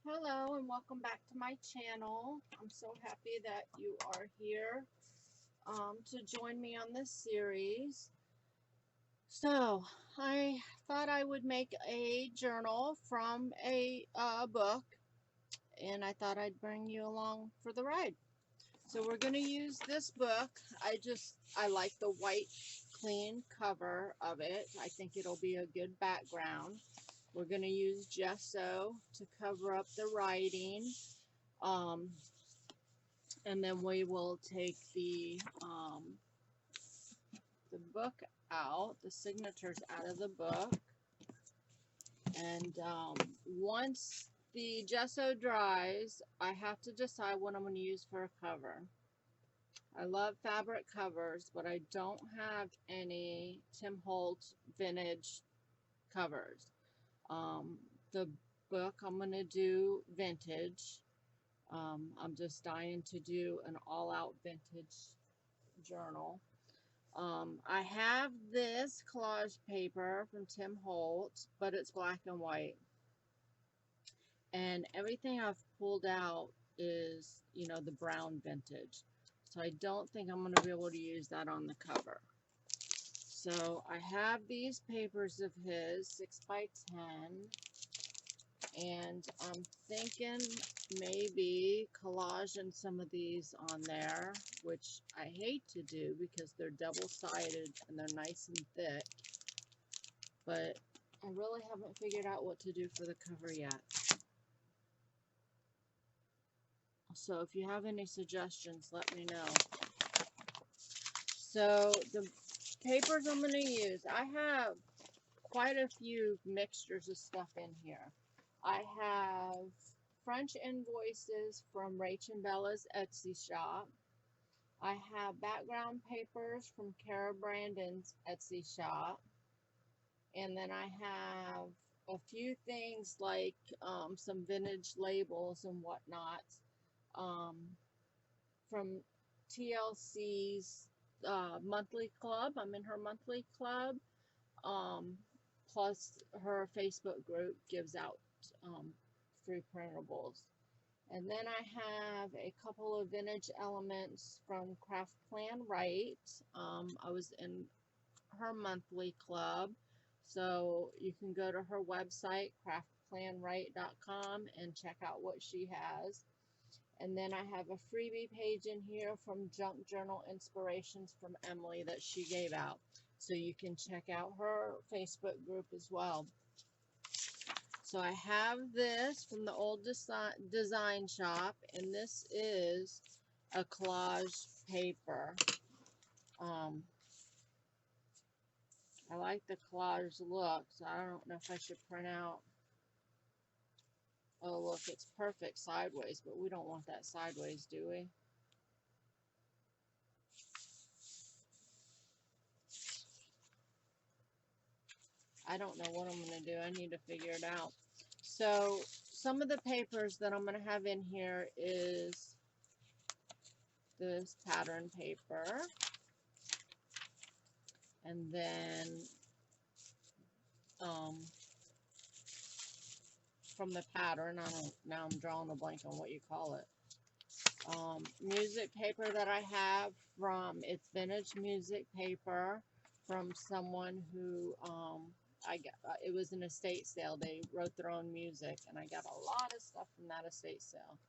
Hello and welcome back to my channel. I'm so happy that you are here to join me on this series. So I thought I would make a journal from a book, and I thought I'd bring you along for the ride. So we're going to use this book. I like the white clean cover of it. I think it'll be a good background. We're going to use gesso to cover up the writing. And then we will take the book out, the signatures out of the book. And once the gesso dries, I have to decide what I'm going to use for a cover. I love fabric covers, but I don't have any Tim Holtz vintage covers. The book I'm going to do vintage. I'm just dying to do an all-out vintage journal. I have this collage paper from Tim Holtz, but it's black and white. And everything I've pulled out is, the brown vintage. So I don't think I'm going to be able to use that on the cover. So I have these papers of his, 6 by 10. And I'm thinking maybe collaging some of these on there, which I hate to do because they're double-sided and they're nice and thick. But I really haven't figured out what to do for the cover yet. So if you have any suggestions, let me know. So the papers I'm going to use, I have quite a few mixtures of stuff in here. I have French invoices from Rach and Bella's Etsy shop. I have background papers from Kara Brandon's Etsy shop. And then I have a few things like some vintage labels and whatnot from TLC's monthly club. I'm in her monthly club. Plus her Facebook group gives out free printables. And then I have a couple of vintage elements from Craft Plan Right. I was in her monthly club, so you can go to her website, craftplanright.com, and check out what she has. And then I have a freebie page in here from Junk Journal Inspirations from Emily that she gave out. So you can check out her Facebook group as well. So I have this from the old design shop, and this is a collage paper. I like the collage look, so I don't know if I should print out. Oh, look, it's perfect sideways, but we don't want that sideways, do we? I don't know what I'm going to do. I need to figure it out. So some of the papers that I'm going to have in here is this pattern paper. And then from the pattern, now I'm drawing a blank on what you call it. Music paper that I have from, it's vintage music paper from someone who, it was an estate sale. They wrote their own music, and I got a lot of stuff from that estate sale.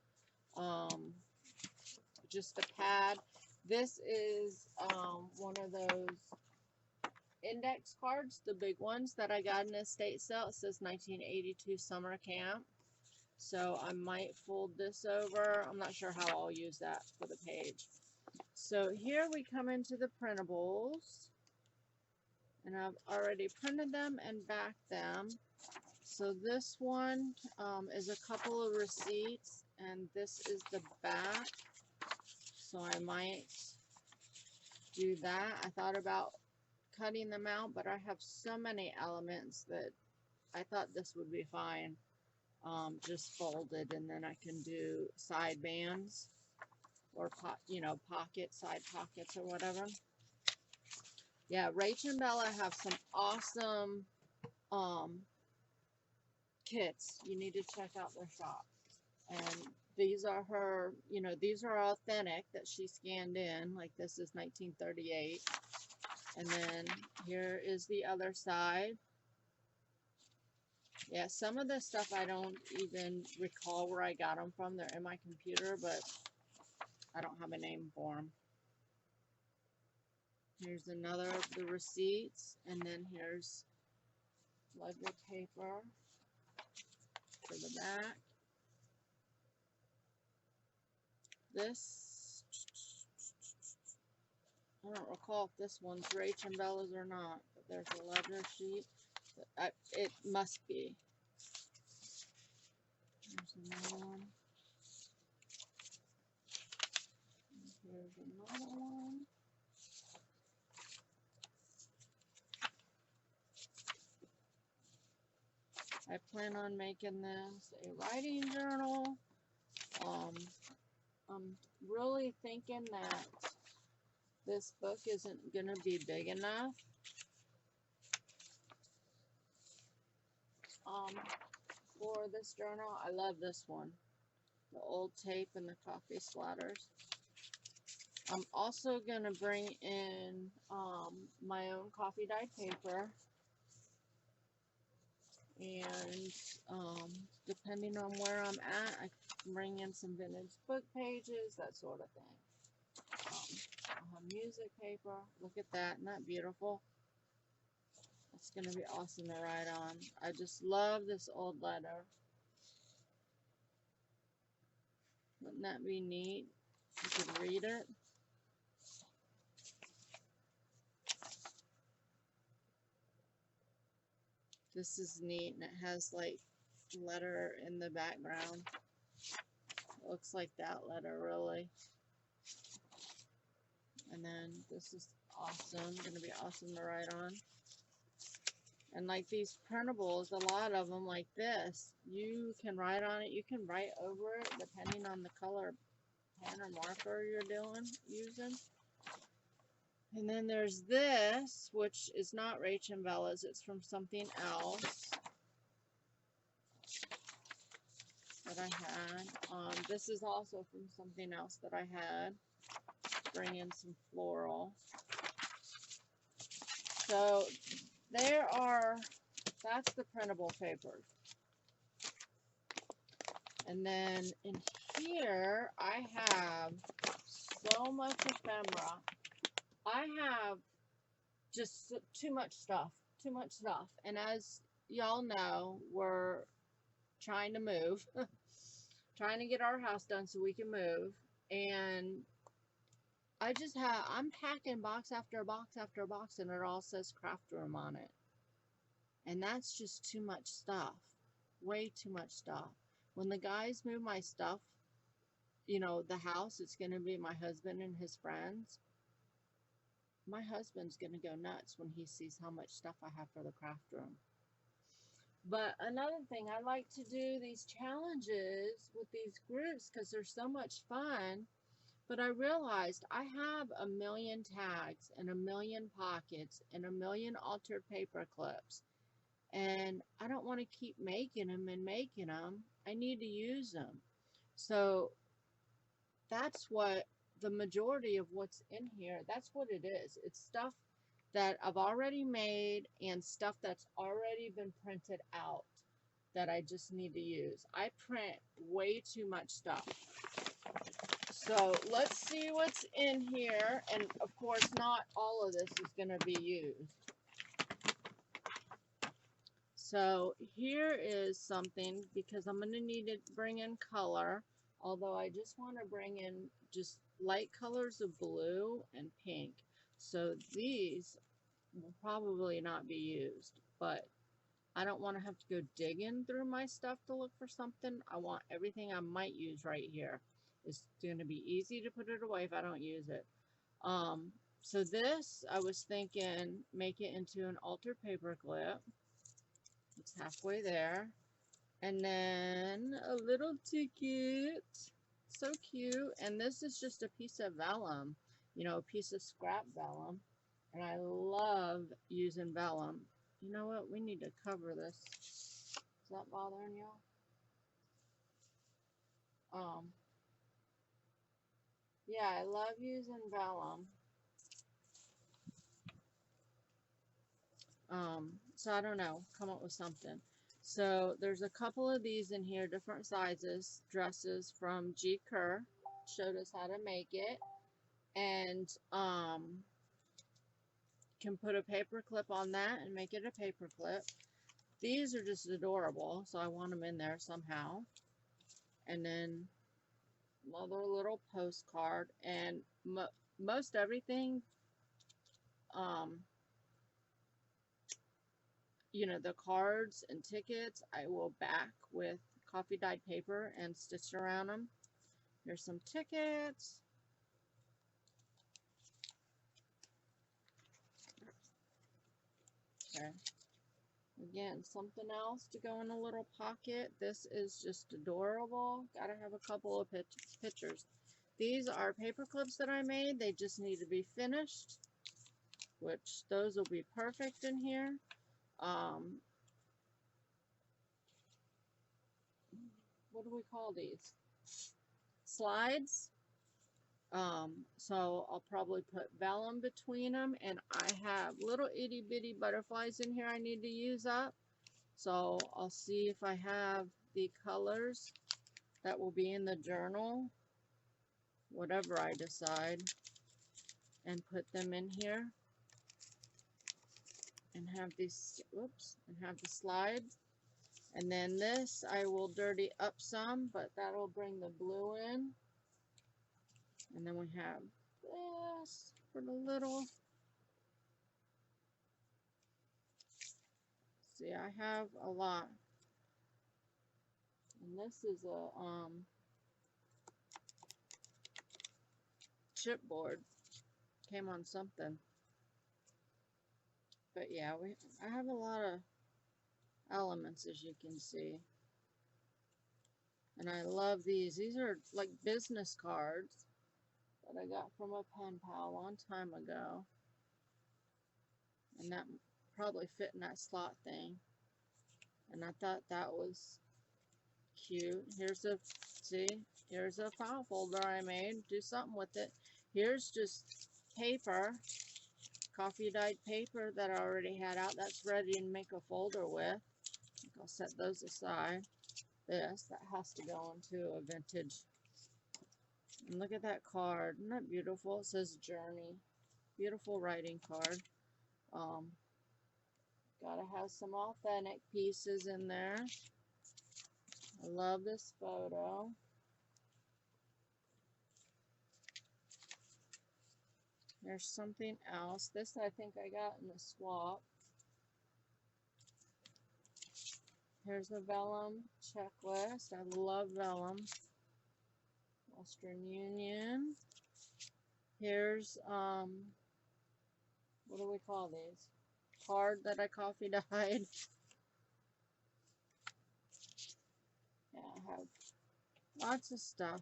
Just a pad. This is one of those index cards, the big ones that I got in a estate sale. It says 1982 summer camp. So I might fold this over. I'm not sure how I'll use that for the page. So here we come into the printables. And I've already printed them and backed them. So this one is a couple of receipts, and this is the back. So I might do that. I thought about cutting them out, but I have so many elements that I thought this would be fine. Just folded, and then I can do side bands or pockets, side pockets or whatever. Yeah, Rach and Bella have some awesome kits. You need to check out their shop. And these are her, you know, these are authentic that she scanned in. Like this is 1938. And then here is the other side. Yeah, some of this stuff I don't even recall where I got them from. They're in my computer, but I don't have a name for them. Here's another of the receipts, and then here's ledger paper for the back. This, I don't recall if this one's Rach and Bella's or not, but there's a ledger sheet. It must be. There's another one. Here's another one. I plan on making this a writing journal. I'm really thinking that this book isn't going to be big enough for this journal. I love this one, the old tape and the coffee splatters. I'm also going to bring in my own coffee dyed paper, and depending on where I'm at, I can bring in some vintage book pages, that sort of thing. I'll have music paper. Look at that, isn't that beautiful? It's going to be awesome to write on. I just love this old letter. Wouldn't that be neat? You could read it. This is neat, and it has like letter in the background. It looks like that letter, really. And then this is awesome. Going to be awesome to write on. And like these printables, a lot of them like this, you can write on it. You can write over it depending on the color pen or marker you're using. And then there's this, which is not Rach and Bella's. It's from something else that I had. This is also from something else that I had. Bring in some floral. So that's the printable papers. And then in here, I have so much ephemera. I have just too much stuff. And as y'all know, we're trying to move, trying to get our house done so we can move. And I'm packing box after box after box, and it all says craft room on it. And that's just too much stuff. Way too much stuff. When the guys move my stuff, you know, the house, it's going to be my husband and his friends. My husband's going to go nuts when he sees how much stuff I have for the craft room. But another thing, I like to do these challenges with these groups because they're so much fun. But I realized I have 1 million tags and 1 million pockets and 1 million altered paper clips. And I don't want to keep making them and making them. I need to use them. So that's what the majority of what's in here, that's what it is. It's stuff that I've already made and stuff that's already been printed out that I just need to use. I print way too much stuff. So let's see what's in here. And of course, not all of this is going to be used. So here is something, because I'm going to need to bring in color, although I just want to bring in just light colors of blue and pink. So these will probably not be used, but I don't want to have to go digging through my stuff to look for something. I want everything I might use right here. It's going to be easy to put it away if I don't use it. So this, I was thinking, make it into an altered paper clip. It's halfway there. And then a little ticket. So cute. And this is just a piece of vellum, you know, a piece of scrap vellum. And I love using vellum. You know what? We need to cover this. Is that bothering y'all? Um, yeah, I love using vellum. So I don't know, come up with something. So there's a couple of these in here, different sizes, dresses from G. Kerr. Showed us how to make it. And can put a paper clip on that and make it a paper clip. These are just adorable, so I want them in there somehow. And then another little postcard, and most everything, um, you know, the cards and tickets, I will back with coffee dyed paper and stitch around them. Here's some tickets. Okay. Again, something else to go in a little pocket. This is just adorable. Gotta have a couple of pictures. These are paper clips that I made. They just need to be finished, which those will be perfect in here. What do we call these? Slides. So I'll probably put vellum between them, and I have little itty bitty butterflies in here I need to use up. So I'll see if I have the colors that will be in the journal, whatever I decide, and put them in here, and have these, whoops, and have the slides. And then this I will dirty up some, but that'll bring the blue in. And then we have this for the little, see, I have a lot. And this is a chipboard. Came on something. But yeah, I have a lot of elements, as you can see. And I love these. These are like business cards that I got from a pen pal a long time ago. And that probably fit in that slot thing. And I thought that was cute. Here's a, see, here's a file folder I made. Do something with it. Here's just paper, coffee dyed paper that I already had out. That's ready to make a folder with. I'll set those aside. This, that has to go into a vintage. And look at that card. Isn't that beautiful? It says Journey. Beautiful writing card. Gotta have some authentic pieces in there. I love this photo. There's something else. This I think I got in the swap. Here's a vellum checklist. I love vellum. Western Union. Here's, what do we call these? Card that I coffee dyed. Yeah, I have lots of stuff.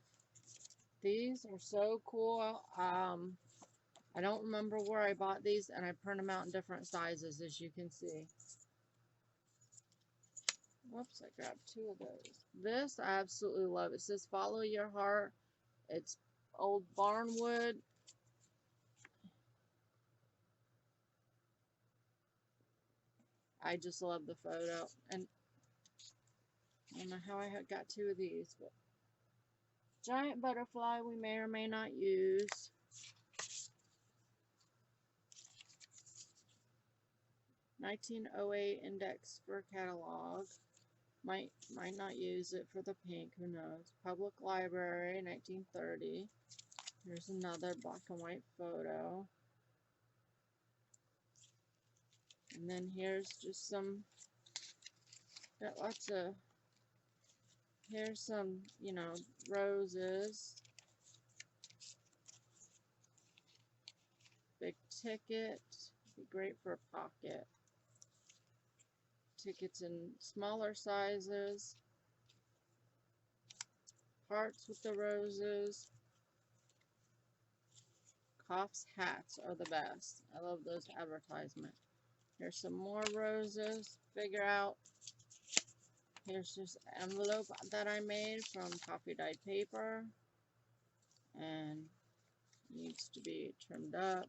These are so cool. I don't remember where I bought these, and I print them out in different sizes, as you can see. Whoops, I grabbed two of those. This I absolutely love. It says follow your heart. It's old barnwood. I just love the photo. And I don't know how I got two of these, but giant butterfly we may or may not use. (1908) index for catalog. Might not use it for the pink, who knows. Public Library, 1930. Here's another black and white photo. And then here's just some, got lots of, here's some, you know, roses. Big ticket, be great for a pocket. Tickets in smaller sizes. Hearts with the roses. Coff's hats are the best. I love those advertisements. Here's some more roses. Figure out Here's this envelope that I made from coffee dyed paper, and needs to be trimmed up.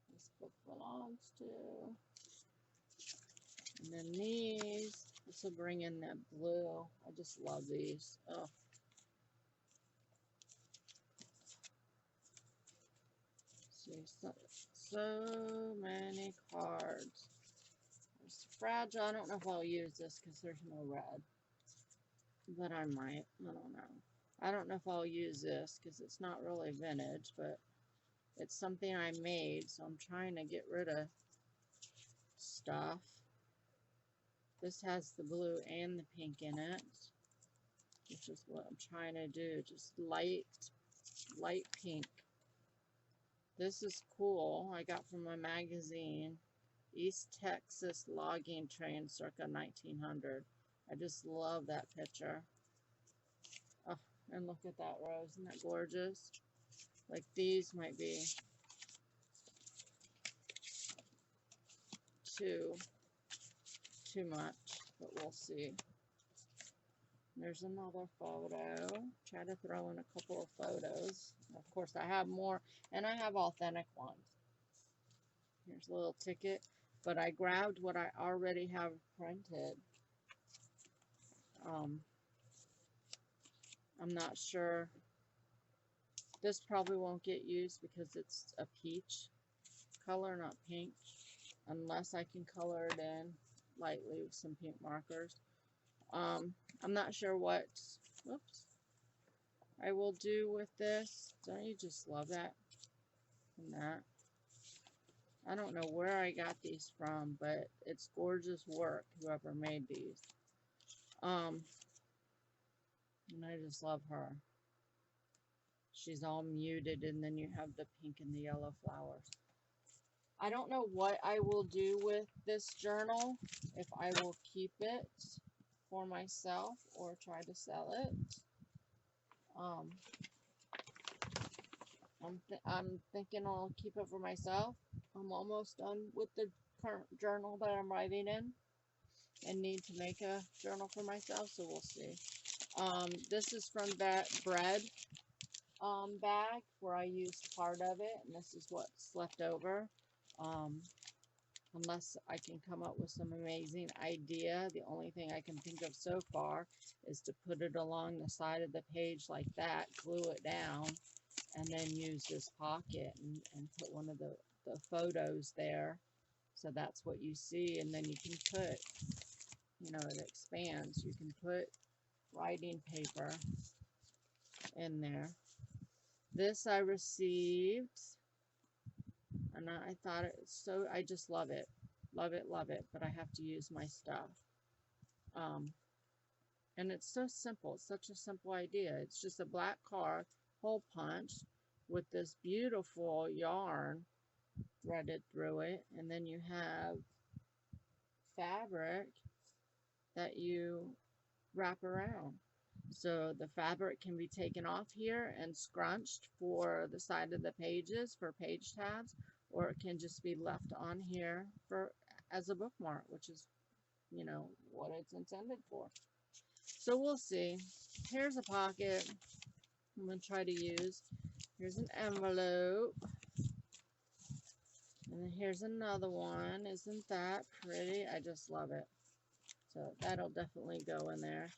This book belongs to. And then these, this will bring in that blue. I just love these. Oh. See, so many cards. It's fragile. I don't know if I'll use this because there's no red. But I might. I don't know. I don't know if I'll use this because it's not really vintage, but it's something I made, so I'm trying to get rid of stuff. This has the blue and the pink in it, which is what I'm trying to do. Just light pink. This is cool. I got from a magazine, East Texas Logging Train circa 1900. I just love that picture. Oh, and look at that rose. Isn't that gorgeous? Like these might be too much, but we'll see. There's another photo. Try to throw in a couple of photos. Of course, I have more, and I have authentic ones. Here's a little ticket, but I grabbed what I already have printed. I'm not sure. This probably won't get used because it's a peach color, not pink, unless I can color it in lightly with some pink markers. I'm not sure what, whoops, I will do with this. Don't you just love that and that? I don't know where I got these from, but it's gorgeous work, whoever made these. And I just love her. She's all muted, and then you have the pink and the yellow flowers. I don't know what I will do with this journal, if I will keep it for myself or try to sell it. I'm thinking I'll keep it for myself. I'm almost done with the current journal that I'm writing in and need to make a journal for myself, so we'll see. This is from that bread bag where I used part of it, and this is what's left over. Unless I can come up with some amazing idea, the only thing I can think of so far is to put it along the side of the page like that, glue it down, and then use this pocket and put one of the photos there. So that's what you see, and then you can put, you know, it expands. You can put writing paper in there. This I received, and I thought it so, I just love it. Love it, love it, but I have to use my stuff. And it's so simple. It's such a simple idea. It's just a black card, hole punch, with this beautiful yarn threaded through it, and then you have fabric that you wrap around. So the fabric can be taken off here and scrunched for the side of the pages for page tabs, or it can just be left on here for as a bookmark, which is, you know, what it's intended for. So we'll see. Here's a pocket I'm going to try to use. Here's an envelope. And then here's another one. Isn't that pretty? I just love it. So that'll definitely go in there.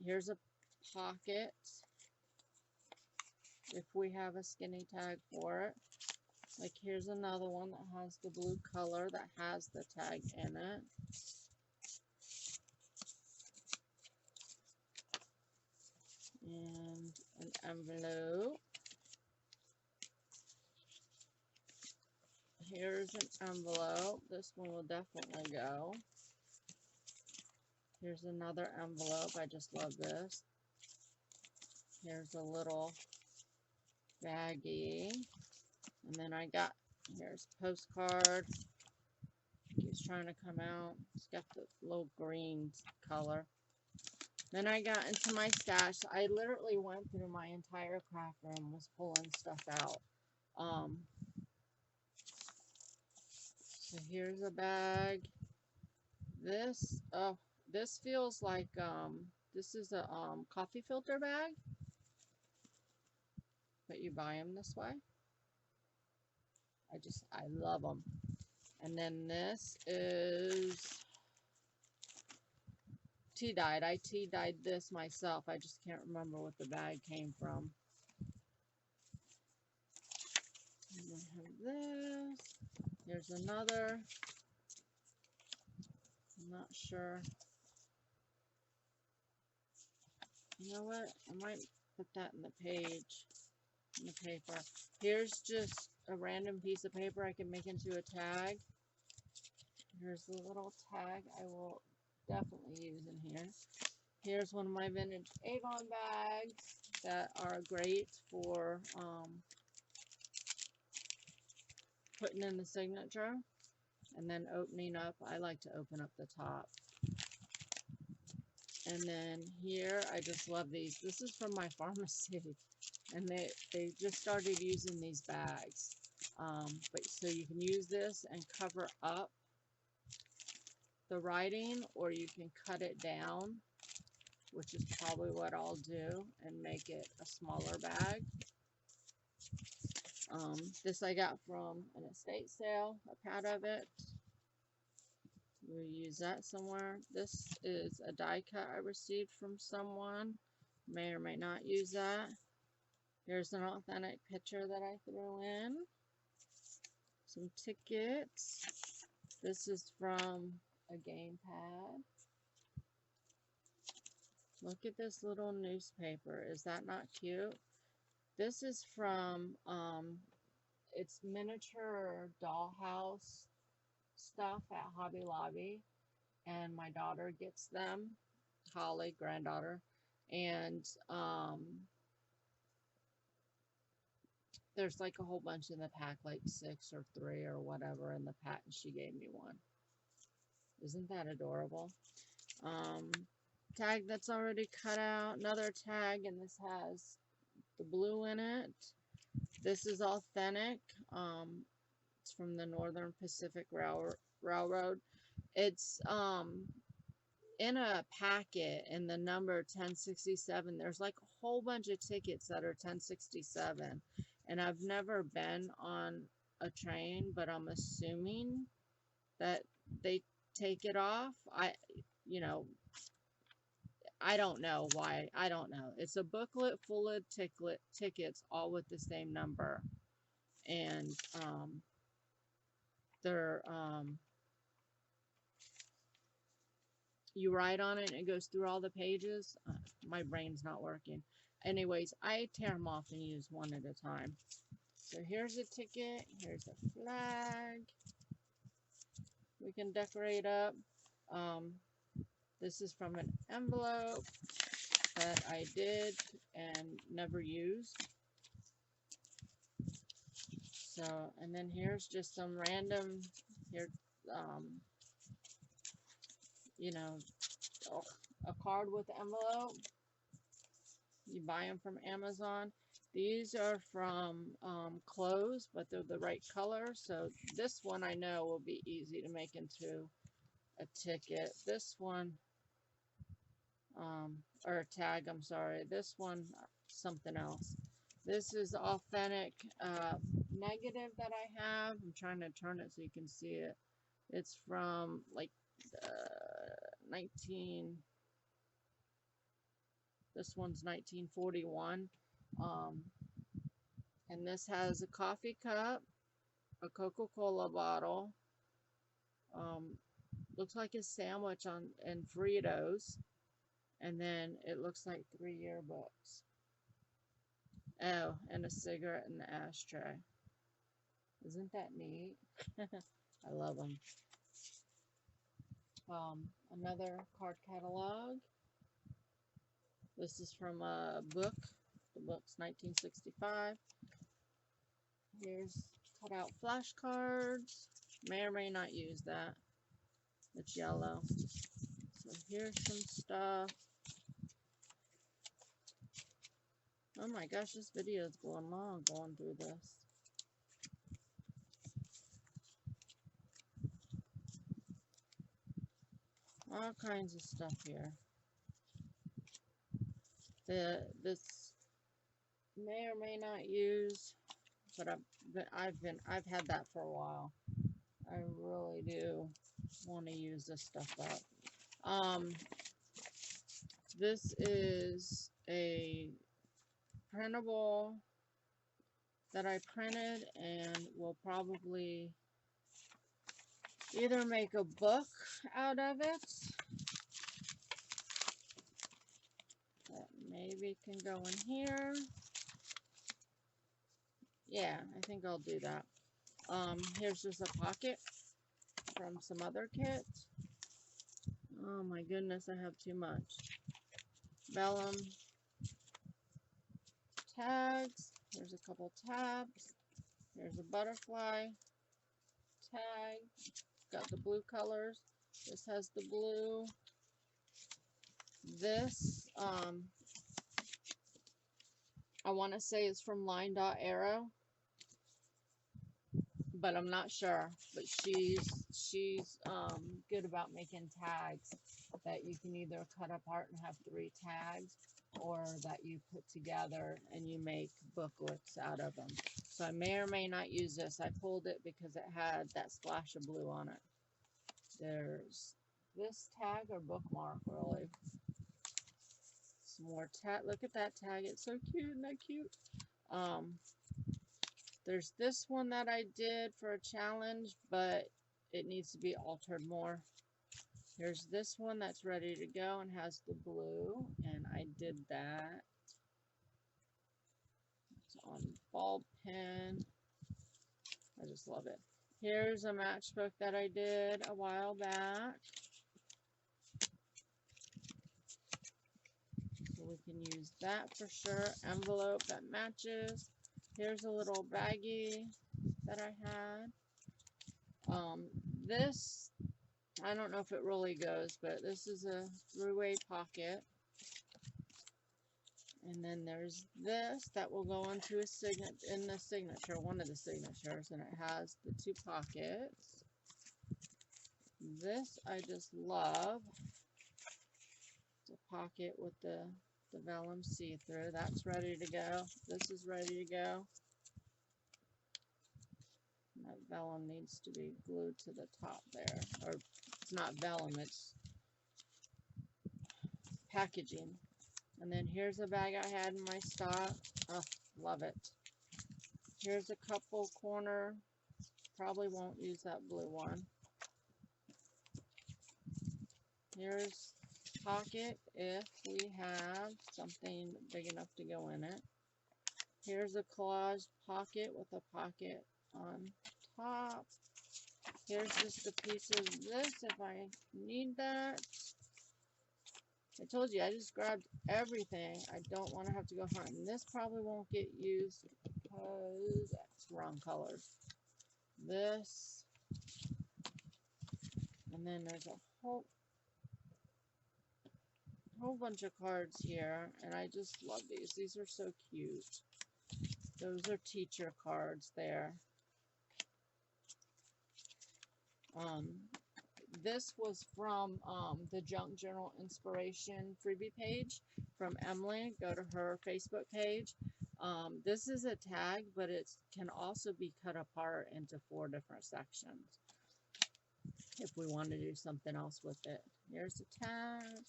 Here's a pocket if we have a skinny tag for it. Like here's another one that has the blue color that has the tag in it. And an envelope. Here's an envelope. This one will definitely go. Here's another envelope. I just love this. Here's a little baggie. And then I got, here's a postcard. Keeps trying to come out. It's got the little green color. Then I got into my stash. I literally went through my entire craft room, was pulling stuff out. So here's a bag. This, this feels like, this is a, coffee filter bag, but you buy them this way. I love them. And then this is tea dyed. I tea dyed this myself. I just can't remember what the bag came from. And then have this. Here's another. I'm not sure. You know what? I might put that in the page, in the paper. Here's just a random piece of paper I can make into a tag. Here's the little tag I will definitely use in here. Here's one of my vintage Avon bags that are great for putting in the signature and then opening up. I like to open up the top. And then here, I just love these. This is from my pharmacy, and they just started using these bags. But so you can use this and cover up the writing, or you can cut it down, which is probably what I'll do, and make it a smaller bag. This I got from an estate sale, a pad of it. We'll use that somewhere. This is a die cut I received from someone. May or may not use that. Here's an authentic picture that I threw in. Some tickets. This is from a game pad. Look at this little newspaper. Is that not cute? This is from, it's miniature dollhouse stuff at Hobby Lobby, and my daughter gets them, Holly, granddaughter, and there's like a whole bunch in the pack, like 6 or 3 or whatever in the pack, and she gave me one. Isn't that adorable? Tag that's already cut out, another tag, and this has the blue in it. This is authentic. It's from the Northern Pacific Railroad. It's in a packet in the number 1067. There's like a whole bunch of tickets that are 1067, and I've never been on a train, but I'm assuming that they take it off. I don't know why. I don't know. It's a booklet full of tickets, all with the same number, and they're you write on it and it goes through all the pages. My brain's not working. Anyways, I tear them off and use one at a time. So here's a ticket. Here's a flag. We can decorate up. This is from an envelope that I did and never used. So, and then here's just some random, here, you know, a card with the envelope. You buy them from Amazon. These are from clothes, but they're the right color. So this one I know will be easy to make into a ticket. This one, or a tag, I'm sorry. This one, something else. This is authentic negative that I have. I'm trying to turn it so you can see it. It's from like this one's 1941. And this has a coffee cup, a Coca-Cola bottle, looks like a sandwich and Fritos, and then it looks like 3 yearbooks. Oh, and a cigarette in the ashtray. Isn't that neat? I love them. Another card catalog. This is from a book. The book's 1965. Here's cut out flashcards. May or may not use that. It's yellow. So here's some stuff. Oh my gosh, this video is going long going through this. All kinds of stuff here. This may or may not use, but I've had that for a while. I really do want to use this stuff up. This is a printable that I printed and will probably either make a book out of it that maybe can go in here. Yeah, I think I'll do that. Here's just a pocket from some other kits. Oh my goodness, I have too much. Vellum tags. There's a couple tabs. There's a butterfly tag. Got the blue colors. This has the blue. This, I want to say it's from Line Dot Arrow, but I'm not sure. But she's good about making tags that you can either cut apart and have 3 tags, or that you put together and you make booklets out of them. So I may or may not use this. I pulled it because it had that splash of blue on it. There's this tag or bookmark, really. Some more tag. Look at that tag. It's so cute. Isn't that cute? There's this one that I did for a challenge, but it needs to be altered more. Here's this one that's ready to go and has the blue, and I did that. It's on ball pen. I just love it. Here's a matchbook that I did a while back. So we can use that for sure. Envelope that matches. Here's a little baggie that I had. This, I don't know if it really goes, but this is a 3-way pocket. And then there's this that will go into a in the signature, one of the signatures, and it has the 2 pockets. This I just love. It's a pocket with the vellum see-through. That's ready to go. This is ready to go. And that vellum needs to be glued to the top there. Or it's not vellum, it's packaging. And then here's a bag I had in my stock. Oh, love it. Here's a couple corner. Probably won't use that blue one. Here's pocket if we have something big enough to go in it. Here's a collage pocket with a pocket on top. Here's just a piece of this if I need that. I told you, I just grabbed everything. I don't want to have to go hunting. This probably won't get used because that's wrong colors. This. And then there's a whole bunch of cards here. And I just love these. These are so cute. Those are teacher cards there. This was from the Junk Journal Inspiration freebie page from Emily. Go to her Facebook page. This is a tag, but it can also be cut apart into 4 different sections if we want to do something else with it. Here's a tag.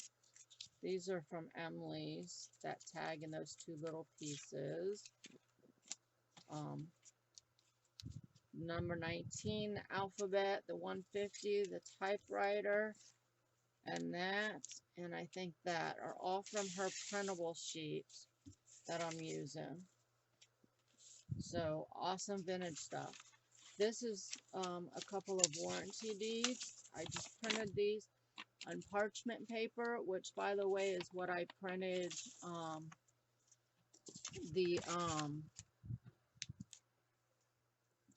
These are from Emily's, that tag in those 2 little pieces. Number 19, the alphabet, the 150, the typewriter, and that, and I think that are all from her printable sheets that I'm using. So, awesome vintage stuff. This is a couple of warranty deeds. I just printed these on parchment paper, which, by the way, is what I printed the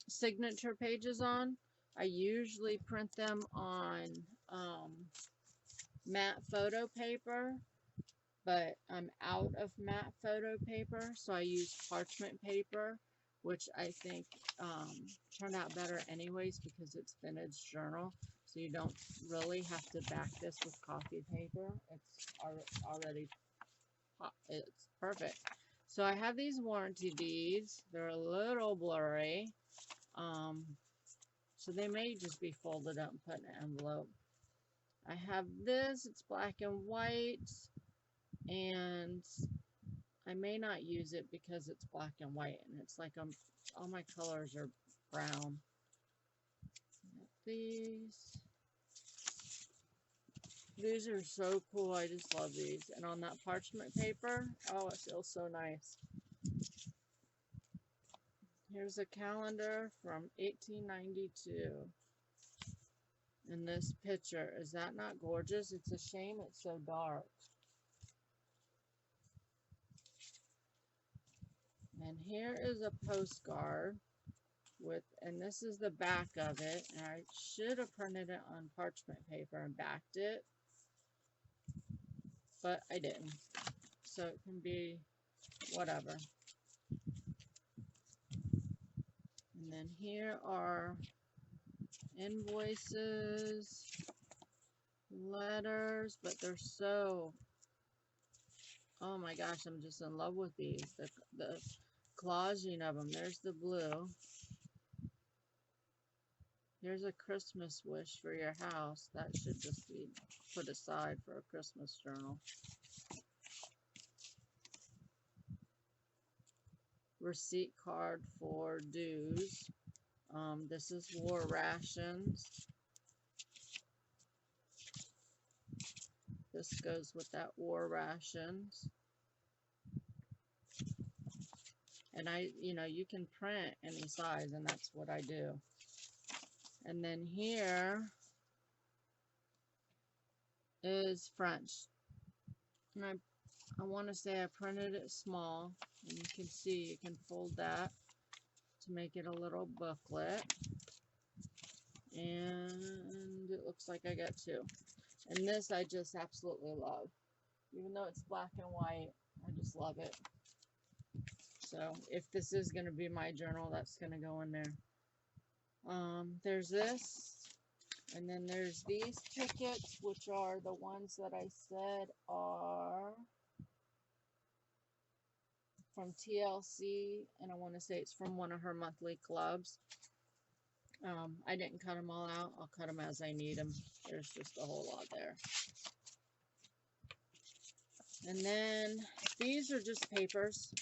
signature pages on. I usually print them on matte photo paper, but I'm out of matte photo paper, so I use parchment paper, which I think turned out better anyways because it's vintage journal. So you don't really have to back this with coffee paper. It's already, it's perfect. So I have these warranty deeds. They're a little blurry. So they may just be folded up and put in an envelope. I have this, it's black and white, and I may not use it because it's black and white, and it's like all my colors are brown. These are so cool. I just love these. And on that parchment paper, oh, it feels so nice. Here's a calendar from 1892. And this picture, is that not gorgeous? It's a shame it's so dark. And here is a postcard and this is the back of it. And I should have printed it on parchment paper and backed it, but I didn't. So it can be whatever. And then here are invoices, letters, but they're so, oh my gosh, I'm just in love with these. The collaging of them. There's the blue. Here's a Christmas wish for your house. That should just be put aside for a Christmas journal. Receipt card for dues. This is war rations. This goes with that war rations. And you can print any size, and that's what I do. And then here is French. And I want to say I printed it small. And you can see, you can fold that to make it a little booklet. And it looks like I got two. And this I just absolutely love. Even though it's black and white, I just love it. So if this is going to be my journal, that's going to go in there. There's this. And then there's these tickets, which are the ones that I said are from TLC, and I want to say it's from one of her monthly clubs. I didn't cut them all out. I'll cut them as I need them. There's just a whole lot there. And then these are just papers.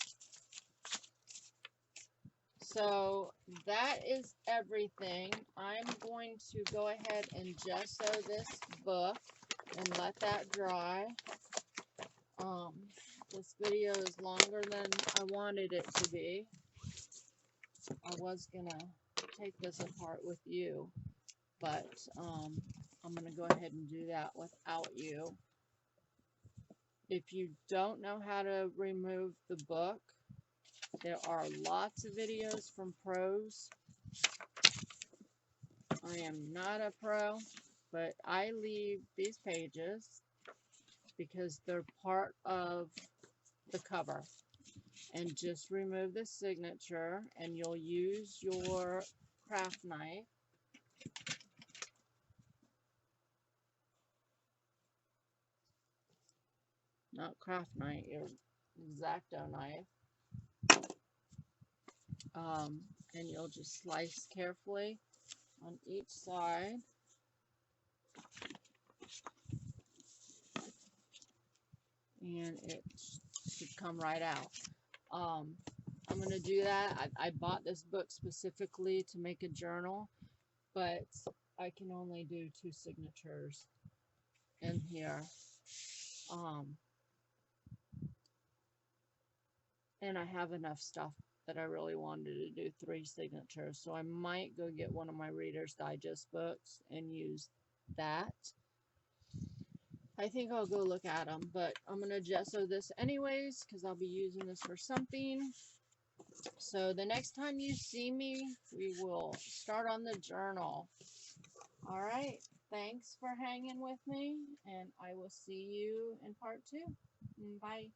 So that is everything. I'm going to go ahead and gesso this book and let that dry. This video is longer than I wanted it to be. I was gonna take this apart with you, but I'm gonna go ahead and do that without you. If you don't know how to remove the book, there are lots of videos from pros. I am not a pro, but I leave these pages because they're part of the cover. And just remove the signature, and you'll use your craft knife. Not craft knife, your X-Acto knife. And you'll just slice carefully on each side. And it should come right out. I'm going to do that. I bought this book specifically to make a journal, but I can only do 2 signatures in here. And I have enough stuff that I really wanted to do 3 signatures. So I might go get one of my Reader's Digest books and use that. I think I'll go look at them, but I'm going to gesso this anyways because I'll be using this for something. So the next time you see me, we will start on the journal. All right. Thanks for hanging with me, and I will see you in part 2. Bye.